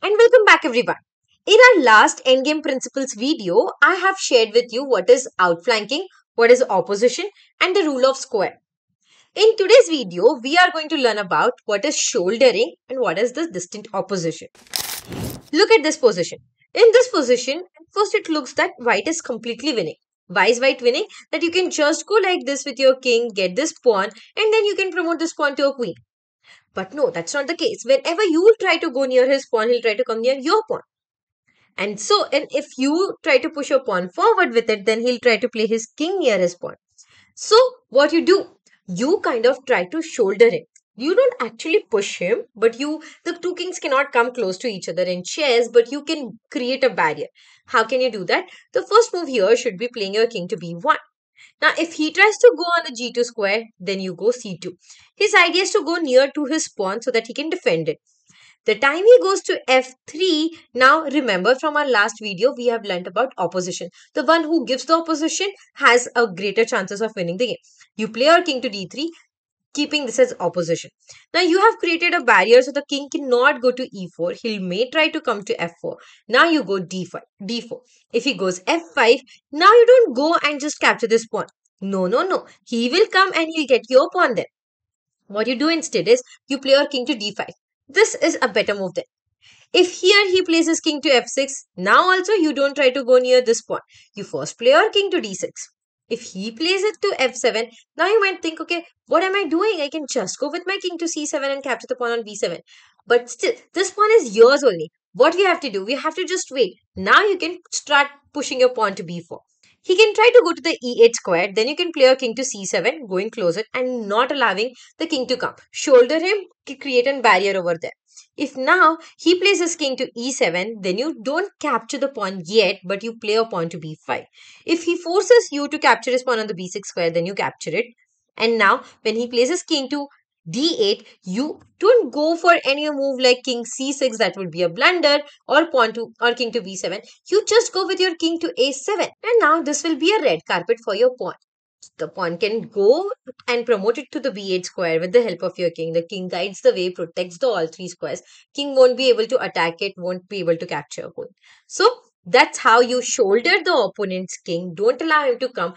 And welcome back everyone. In our last endgame principles video, I have shared with you what is outflanking, what is opposition and the rule of square. In today's video, we are going to learn about what is shouldering and what is the distant opposition. Look at this position. In this position, at first it looks that white is completely winning. Why is white winning? That you can just go like this with your king, get this pawn and then you can promote this pawn to a queen. But no, that's not the case. Whenever you will try to go near his pawn, he'll try to come near your pawn. And if you try to push your pawn forward with it, then he'll try to play his king near his pawn. So what you do, you kind of try to shoulder him. You don't actually push him, but the two kings cannot come close to each other in chess, but you can create a barrier. How can you do that? The first move here should be playing your king to b1. Now, if he tries to go on the g2 square, then you go c2. His idea is to go near to his pawn so that he can defend it. The time he goes to f3, now remember from our last video, we have learnt about opposition. The one who gives the opposition has a greater chances of winning the game. You play your king to d3, keeping this as opposition. Now you have created a barrier so the king cannot go to e4. He may try to come to f4. Now you go d5, d4. If he goes f5, now you don't go and just capture this pawn. No, no, no. He will come and he'll get your pawn then. What you do instead is you play your king to d5. This is a better move then. If here he plays his king to f6, now also you don't try to go near this pawn. You first play your king to d6. If he plays it to f7, now you might think, okay, what am I doing? I can just go with my king to c7 and capture the pawn on b7. But still, this pawn is yours only. What we have to do, we have to just wait. Now you can start pushing your pawn to b4. He can try to go to the e8 square. Then you can play your king to c7, going closer and not allowing the king to come. Shoulder him to create a barrier over there. If now he plays his king to e7, then you don't capture the pawn yet, but you play a pawn to b5. If he forces you to capture his pawn on the b6 square, then you capture it. And now when he plays his king to d8, you don't go for any move like king c6, that would be a blunder, or pawn to or king to b7. You just go with your king to a7. And now this will be a red carpet for your pawn. The pawn can go and promote it to the b8 square with the help of your king. The king guides the way, protects the all three squares. King won't be able to attack it, won't be able to capture a pawn. So that's how you shoulder the opponent's king. Don't allow him to come.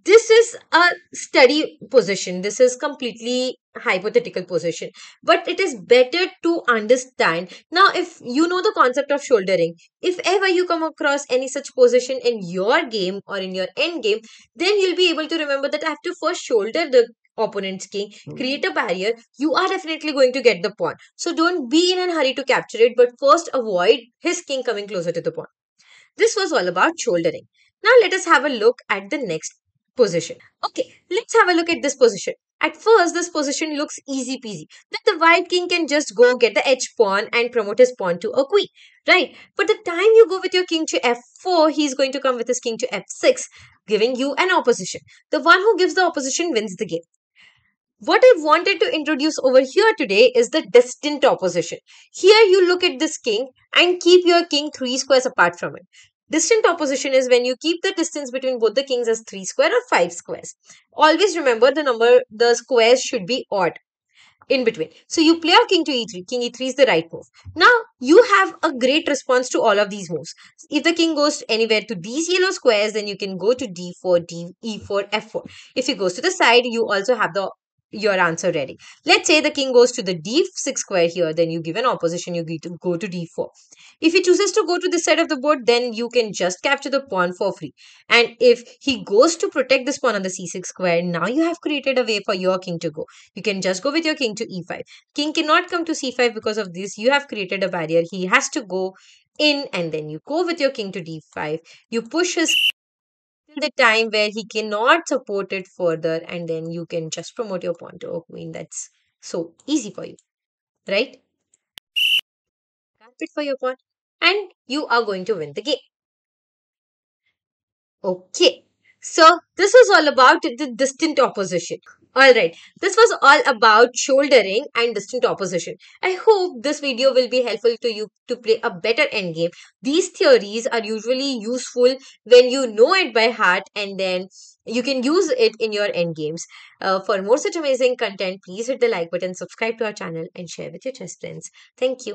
This is a study position. This is completely hypothetical position, but it is better to understand. Now, if you know the concept of shouldering, if ever you come across any such position in your game or in your end game, then you'll be able to remember that I have to first shoulder the opponent's king, create a barrier. You are definitely going to get the pawn. So don't be in a hurry to capture it, but first avoid his king coming closer to the pawn. This was all about shouldering. Now let us have a look at the next position. Okay, let's have a look at this position. At first, this position looks easy peasy. That the white king can just go get the h pawn and promote his pawn to a queen, right? But the time you go with your king to f4, he's going to come with his king to f6, giving you an opposition. The one who gives the opposition wins the game. What I wanted to introduce over here today is the distant opposition. Here you look at this king and keep your king 3 squares apart from it. Distant opposition is when you keep the distance between both the kings as 3 square or 5 squares. Always remember the squares should be odd in between. So you play your king to e3. King e3 is the right move. Now you have a great response to all of these moves. If the king goes anywhere to these yellow squares, then you can go to d4, e4, f4. If he goes to the side, you also have your answer ready. Let's say the king goes to the d6 square here, then you give an opposition, you go to d4. If he chooses to go to this side of the board, then you can just capture the pawn for free. And if he goes to protect this pawn on the c6 square, now you have created a way for your king to go. You can just go with your king to e5. King cannot come to c5 because of this. You have created a barrier. He has to go in and then you go with your king to d5. You push his till the time where he cannot support it further and then you can just promote your pawn to a queen. That's so easy for you, right? Carpet for your pawn and you are going to win the game. Okay, so this was all about the distant opposition. Alright, this was all about shouldering and distant opposition. I hope this video will be helpful to you to play a better endgame. These theories are usually useful when you know it by heart and then you can use it in your endgames. For more such amazing content, please hit the like button, subscribe to our channel and share with your chess friends. Thank you.